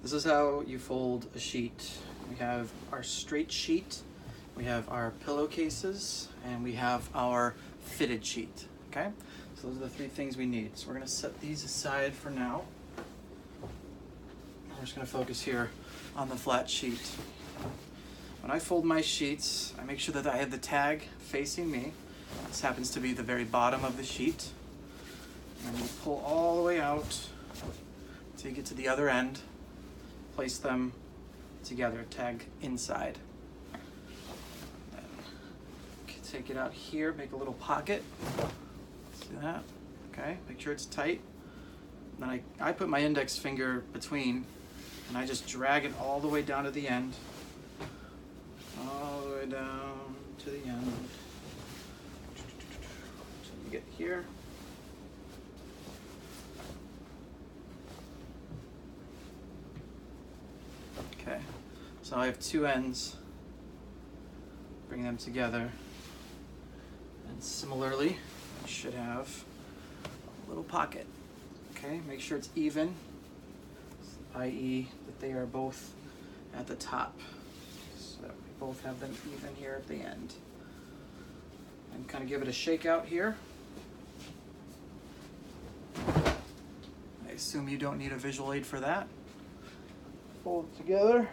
This is how you fold a sheet. We have our straight sheet, we have our pillowcases, and we have our fitted sheet, okay? So those are the three things we need. So we're gonna set these aside for now. We're just gonna focus here on the flat sheet. When I fold my sheets, I make sure that I have the tag facing me. This happens to be the very bottom of the sheet. And you pull all the way out till you get to the other end. Place them together, tag inside. Then take it out here, make a little pocket. See that? Okay, make sure it's tight. Then I put my index finger between, and I just drag it all the way down to the end. All the way down to the end. Until you get here. Okay, so I have two ends. Bring them together. And similarly, I should have a little pocket. Okay, make sure it's even, i.e. that they are both at the top. So that we both have them even here at the end. And kind of give it a shake out here. I assume you don't need a visual aid for that. Fold it together.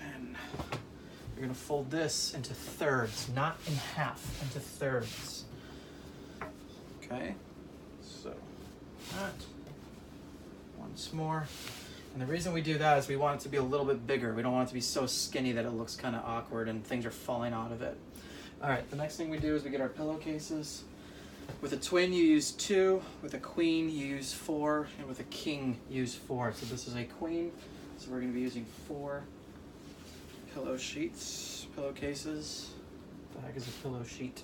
And you're going to fold this into thirds, not in half, into thirds. Okay, so that. Once more. And the reason we do that is we want it to be a little bit bigger. We don't want it to be so skinny that it looks kind of awkward and things are falling out of it. All right, the next thing we do is we get our pillowcases. With a twin, you use 2. With a queen, you use 4. And with a king, you use 4. So this is a queen. So we're going to be using 4 pillow sheets, pillowcases. What the heck is a pillow sheet?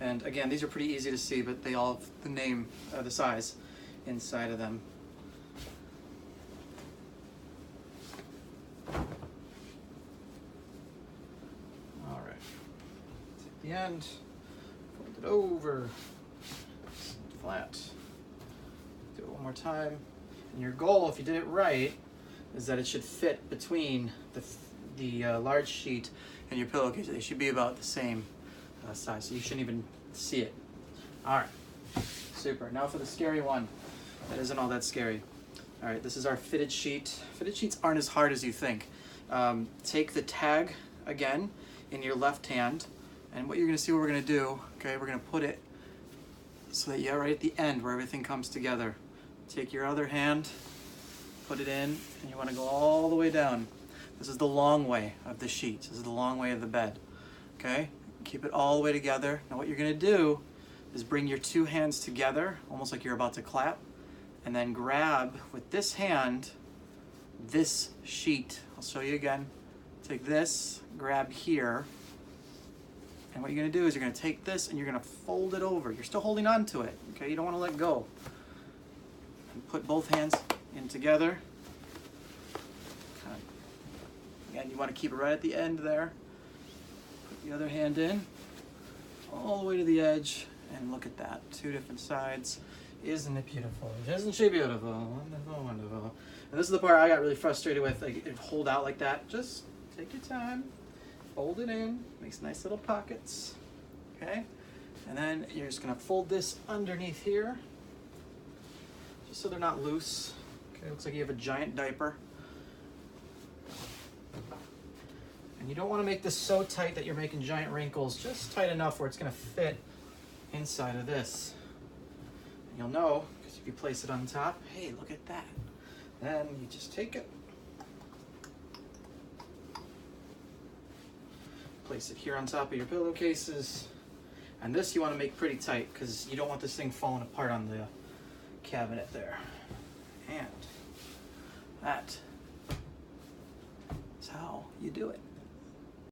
And again, these are pretty easy to see, but they all have the name, the size inside of them. All right. Take the end, fold it over, flat. Do it one more time. And your goal, if you did it right, is that it should fit between the large sheet and your pillowcase. They should be about the same size, so you shouldn't even see it. All right, super. Now for the scary one. That isn't all that scary. All right, this is our fitted sheet. Fitted sheets aren't as hard as you think. Take the tag again in your left hand, and what you're gonna see what we're gonna do, okay, we're gonna put it so that you're right at the end where everything comes together. Take your other hand, put it in, and you wanna go all the way down. This is the long way of the sheet. This is the long way of the bed, okay? Keep it all the way together. Now what you're gonna do is bring your two hands together, almost like you're about to clap, and then grab with this hand, this sheet. I'll show you again. Take this, grab here, and what you're gonna do is you're gonna take this and you're gonna fold it over. You're still holding on to it, okay? You don't wanna let go. And put both hands in together. Again, you wanna keep it right at the end there. Put the other hand in, all the way to the edge, and look at that, 2 different sides. Isn't it beautiful? Isn't she beautiful? Wonderful, wonderful. And this is the part I got really frustrated with. Like, hold out like that. Just take your time, fold it in, makes nice little pockets, okay? And then you're just gonna fold this underneath here, just so they're not loose. Okay, looks like you have a giant diaper. And you don't wanna make this so tight that you're making giant wrinkles, just tight enough where it's gonna fit inside of this. And you'll know, because if you place it on top, hey, look at that. Then you just take it, place it here on top of your pillowcases, and this you want to make pretty tight because you don't want this thing falling apart on the cabinet there. And that is how you do it.